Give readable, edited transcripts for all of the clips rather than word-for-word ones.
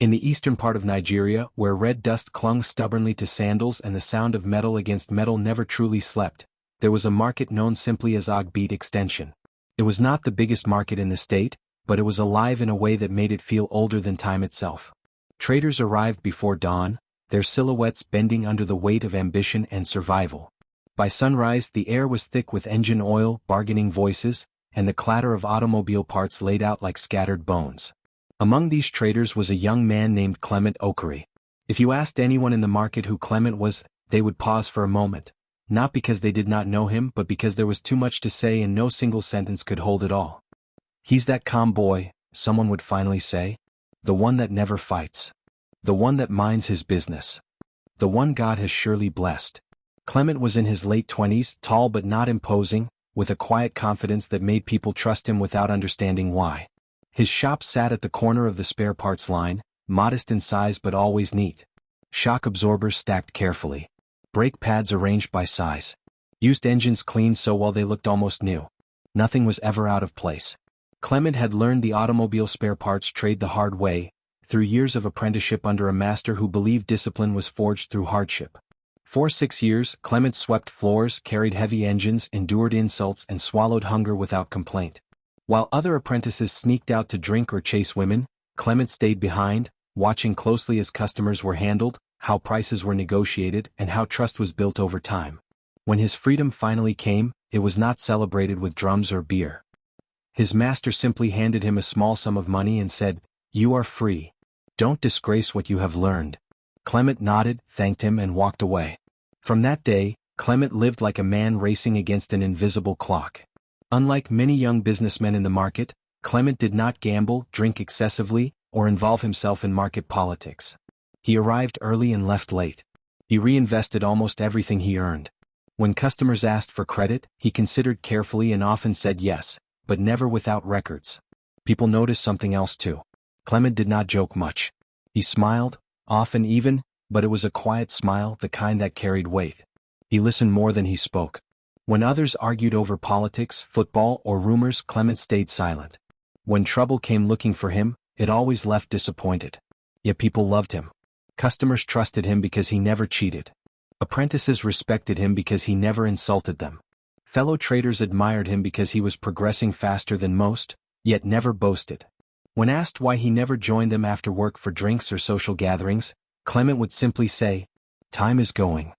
In the eastern part of Nigeria, where red dust clung stubbornly to sandals and the sound of metal against metal never truly slept, there was a market known simply as Ogbeat Extension. It was not the biggest market in the state, but it was alive in a way that made it feel older than time itself. Traders arrived before dawn, their silhouettes bending under the weight of ambition and survival. By sunrise the air was thick with engine oil, bargaining voices, and the clatter of automobile parts laid out like scattered bones. Among these traders was a young man named Clement. If you asked anyone in the market who Clement was, they would pause for a moment, not because they did not know him but because there was too much to say and no single sentence could hold it all. "He's that calm boy," someone would finally say. "The one that never fights. The one that minds his business. The one God has surely blessed." Clement was in his late 20s, tall but not imposing, with a quiet confidence that made people trust him without understanding why. His shop sat at the corner of the spare parts line, modest in size but always neat. Shock absorbers stacked carefully. Brake pads arranged by size. Used engines cleaned so well they looked almost new. Nothing was ever out of place. Clement had learned the automobile spare parts trade the hard way, through years of apprenticeship under a master who believed discipline was forged through hardship. For 6 years, Clement swept floors, carried heavy engines, endured insults, and swallowed hunger without complaint. While other apprentices sneaked out to drink or chase women, Clement stayed behind, watching closely as customers were handled, how prices were negotiated, and how trust was built over time. When his freedom finally came, it was not celebrated with drums or beer. His master simply handed him a small sum of money and said, "You are free. Don't disgrace what you have learned." Clement nodded, thanked him, and walked away. From that day, Clement lived like a man racing against an invisible clock. Unlike many young businessmen in the market, Clement did not gamble, drink excessively, or involve himself in market politics. He arrived early and left late. He reinvested almost everything he earned. When customers asked for credit, he considered carefully and often said yes, but never without records. People noticed something else too. Clement did not joke much. He smiled, often even, but it was a quiet smile, the kind that carried weight. He listened more than he spoke. When others argued over politics, football, or rumors, Clement stayed silent. When trouble came looking for him, it always left disappointed. Yet people loved him. Customers trusted him because he never cheated. Apprentices respected him because he never insulted them. Fellow traders admired him because he was progressing faster than most, yet never boasted. When asked why he never joined them after work for drinks or social gatherings, Clement would simply say, "Time is going."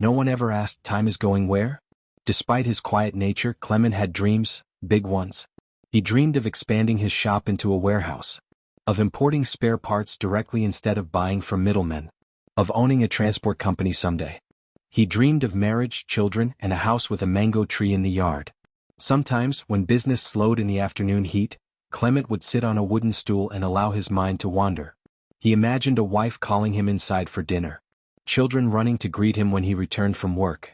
No one ever asked, "Time is going where?" Despite his quiet nature, Clement had dreams, big ones. He dreamed of expanding his shop into a warehouse, of importing spare parts directly instead of buying from middlemen, of owning a transport company someday. He dreamed of marriage, children, and a house with a mango tree in the yard. Sometimes, when business slowed in the afternoon heat, Clement would sit on a wooden stool and allow his mind to wander. He imagined a wife calling him inside for dinner, children running to greet him when he returned from work,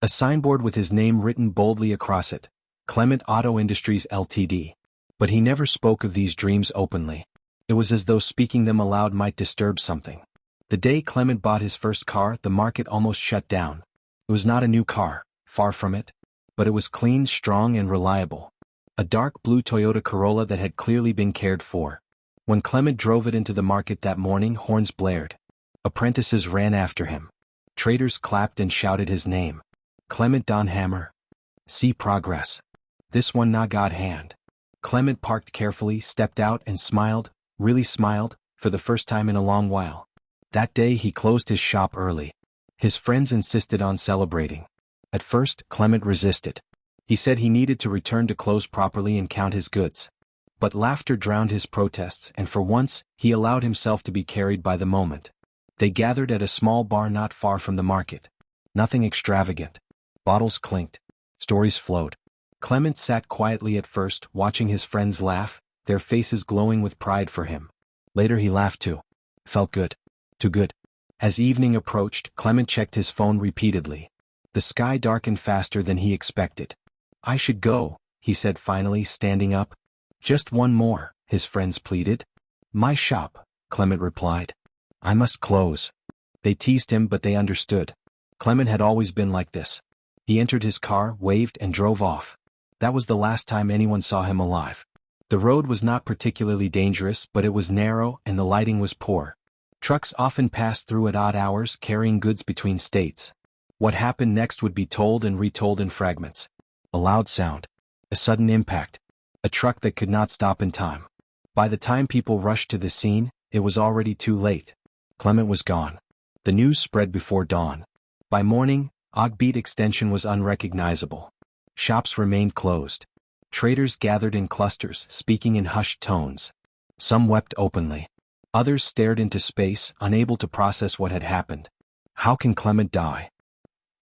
a signboard with his name written boldly across it, Clement Auto Industries Ltd. But he never spoke of these dreams openly. It was as though speaking them aloud might disturb something. The day Clement bought his first car, the market almost shut down. It was not a new car, far from it, but it was clean, strong, and reliable. A dark blue Toyota Corolla that had clearly been cared for. When Clement drove it into the market that morning, horns blared. Apprentices ran after him. Traders clapped and shouted his name. "Clement Don Hammer. See progress. This one na God hand." Clement parked carefully, stepped out, and smiled, really smiled, for the first time in a long while. That day he closed his shop early. His friends insisted on celebrating. At first, Clement resisted. He said he needed to return to close properly and count his goods. But laughter drowned his protests, and for once, he allowed himself to be carried by the moment. They gathered at a small bar not far from the market. Nothing extravagant. Bottles clinked. Stories flowed. Clement sat quietly at first, watching his friends laugh, their faces glowing with pride for him. Later he laughed too. Felt good. Too good. As evening approached, Clement checked his phone repeatedly. The sky darkened faster than he expected. "I should go," he said finally, standing up. "Just one more," his friends pleaded. "My shop," Clement replied. "I must close." They teased him, but they understood. Clement had always been like this. He entered his car, waved, and drove off. That was the last time anyone saw him alive. The road was not particularly dangerous, but it was narrow and the lighting was poor. Trucks often passed through at odd hours carrying goods between states. What happened next would be told and retold in fragments. A loud sound. A sudden impact. A truck that could not stop in time. By the time people rushed to the scene, it was already too late. Clement was gone. The news spread before dawn. By morning, Ogbeat Extension was unrecognizable. Shops remained closed. Traders gathered in clusters, speaking in hushed tones. Some wept openly. Others stared into space, unable to process what had happened. How can Clement die?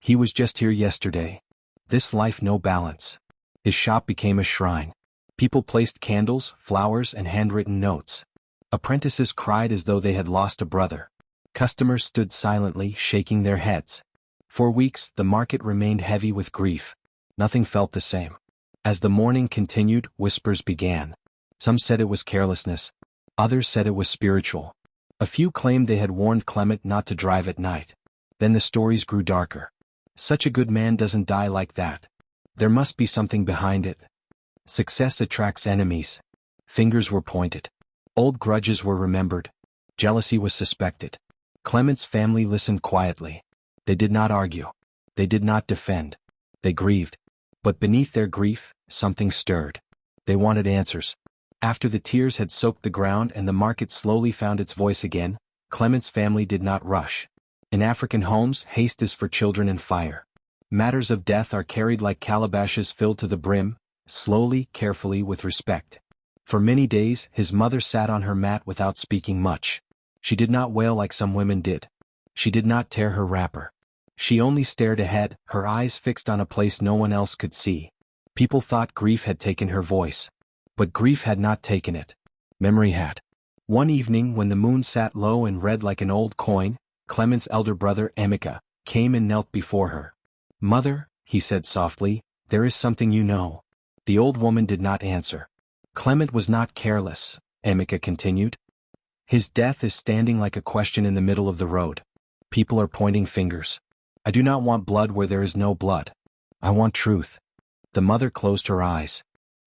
He was just here yesterday. This life no balance. His shop became a shrine. People placed candles, flowers, and handwritten notes. Apprentices cried as though they had lost a brother. Customers stood silently, shaking their heads. For weeks, the market remained heavy with grief. Nothing felt the same. As the mourning continued, whispers began. Some said it was carelessness. Others said it was spiritual. A few claimed they had warned Clement not to drive at night. Then the stories grew darker. Such a good man doesn't die like that. There must be something behind it. Success attracts enemies. Fingers were pointed. Old grudges were remembered. Jealousy was suspected. Clement's family listened quietly. They did not argue. They did not defend. They grieved. But beneath their grief, something stirred. They wanted answers. After the tears had soaked the ground and the market slowly found its voice again, Clement's family did not rush. In African homes, haste is for children and fire. Matters of death are carried like calabashes filled to the brim, slowly, carefully, with respect. For many days, his mother sat on her mat without speaking much. She did not wail like some women did. She did not tear her wrapper. She only stared ahead, her eyes fixed on a place no one else could see. People thought grief had taken her voice. But grief had not taken it. Memory had. One evening when the moon sat low and red like an old coin, Clement's elder brother, Emeka, came and knelt before her. "Mother," he said softly, "there is something you know." The old woman did not answer. "Clement was not careless," Emeka continued. "His death is standing like a question in the middle of the road. People are pointing fingers. I do not want blood where there is no blood. I want truth." The mother closed her eyes.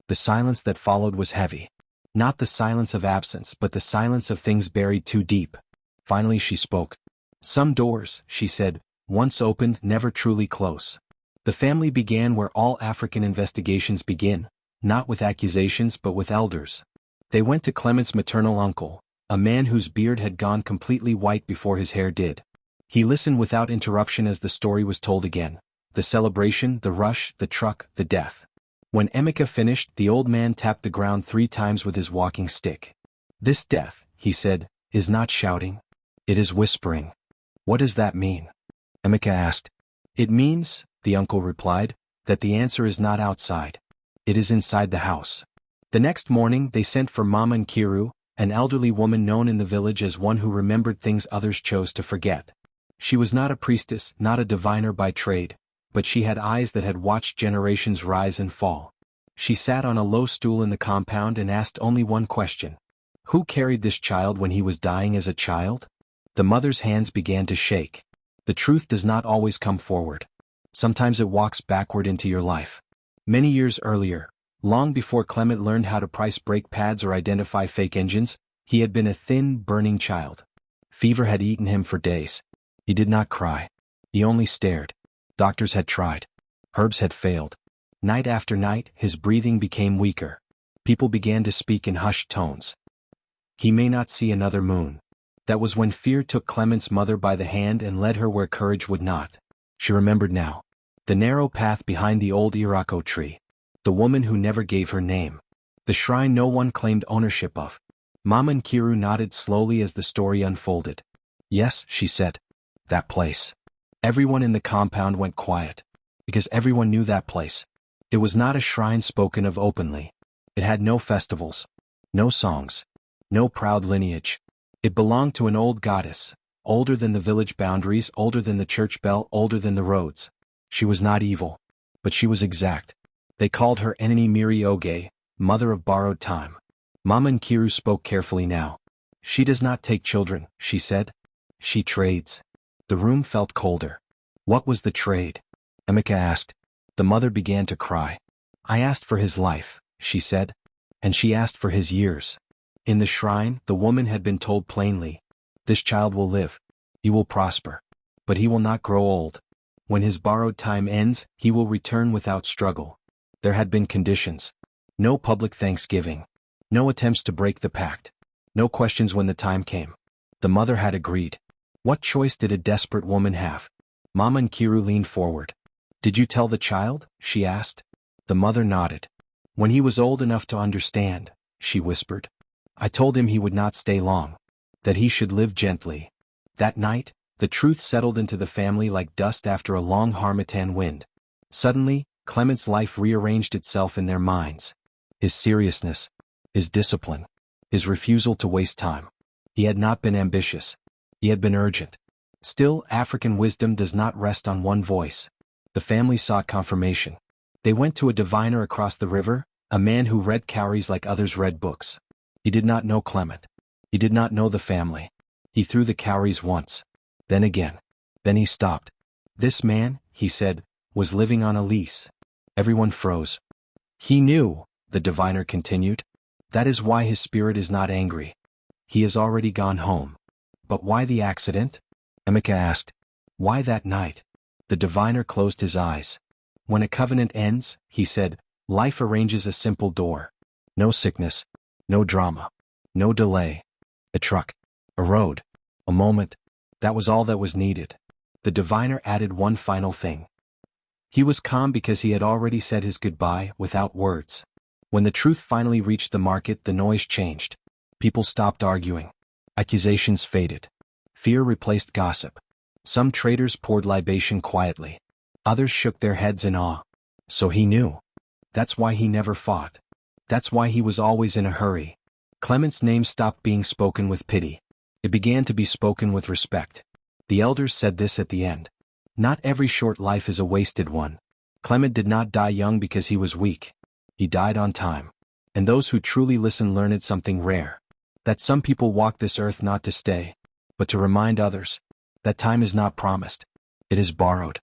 The silence that followed was heavy. Not the silence of absence, but the silence of things buried too deep. Finally she spoke. "Some doors," she said, "once opened, never truly close." The family began where all African investigations begin, not with accusations but with elders. They went to Clement's maternal uncle, a man whose beard had gone completely white before his hair did. He listened without interruption as the story was told again. The celebration, the rush, the truck, the death. When Emeka finished, the old man tapped the ground 3 times with his walking stick. "This death," he said, "is not shouting. It is whispering." "What does that mean?" Emeka asked. "It means," the uncle replied, "that the answer is not outside. It is inside the house." The next morning they sent for Mama Nkiru, an elderly woman known in the village as one who remembered things others chose to forget. She was not a priestess, not a diviner by trade, but she had eyes that had watched generations rise and fall. She sat on a low stool in the compound and asked only one question. Who carried this child when he was dying as a child? The mother's hands began to shake. The truth does not always come forward. Sometimes it walks backward into your life. Many years earlier, long before Clement learned how to price brake pads or identify fake engines, he had been a thin, burning child. Fever had eaten him for days. He did not cry. He only stared. Doctors had tried. Herbs had failed. Night after night, his breathing became weaker. People began to speak in hushed tones. He may not see another moon. That was when fear took Clement's mother by the hand and led her where courage would not. She remembered now. The narrow path behind the old Irako tree. The woman who never gave her name. The shrine no one claimed ownership of. Mama Nkiru nodded slowly as the story unfolded. "Yes," she said. "That place." Everyone in the compound went quiet. Because everyone knew that place. It was not a shrine spoken of openly. It had no festivals. No songs. No proud lineage. It belonged to an old goddess, older than the village boundaries, older than the church bell, older than the roads. She was not evil. But she was exact. They called her Eneni Miri Oge, mother of borrowed time. Mama Nkiru spoke carefully now. "She does not take children," she said. "She trades." The room felt colder. What was the trade? Emeka asked. The mother began to cry. "I asked for his life," she said. and she asked for his years. In the shrine, the woman had been told plainly, "This child will live. He will prosper. But he will not grow old. When his borrowed time ends, he will return without struggle." There had been conditions. No public thanksgiving. No attempts to break the pact. No questions when the time came. The mother had agreed. What choice did a desperate woman have? Mama Nkiru leaned forward. "Did you tell the child?" she asked. The mother nodded. "When he was old enough to understand," she whispered. "I told him he would not stay long. That he should live gently." That night, the truth settled into the family like dust after a long harmattan wind. Suddenly, Clement's life rearranged itself in their minds. His seriousness, his discipline, his refusal to waste time. He had not been ambitious. He had been urgent. Still, African wisdom does not rest on one voice. The family sought confirmation. They went to a diviner across the river, a man who read cowries like others read books. He did not know Clement. He did not know the family. He threw the cowries once. Then again. Then he stopped. "This man," he said, "was living on a lease." Everyone froze. "He knew," the diviner continued. "That is why his spirit is not angry. He has already gone home." "But why the accident?" Emeka asked. "Why that night?" The diviner closed his eyes. "When a covenant ends," he said, "life arranges a simple door. No sickness. No drama. No delay. A truck. A road. A moment. That was all that was needed." The diviner added one final thing. He was calm because he had already said his goodbye without words. When the truth finally reached the market, the noise changed. People stopped arguing. Accusations faded. Fear replaced gossip. Some traders poured libation quietly. Others shook their heads in awe. So he knew. That's why he never fought. That's why he was always in a hurry. Clement's name stopped being spoken with pity. It began to be spoken with respect. The elders said this at the end. Not every short life is a wasted one. Clement did not die young because he was weak. He died on time. And those who truly listen learned something rare. That some people walk this earth not to stay, but to remind others that time is not promised. It is borrowed.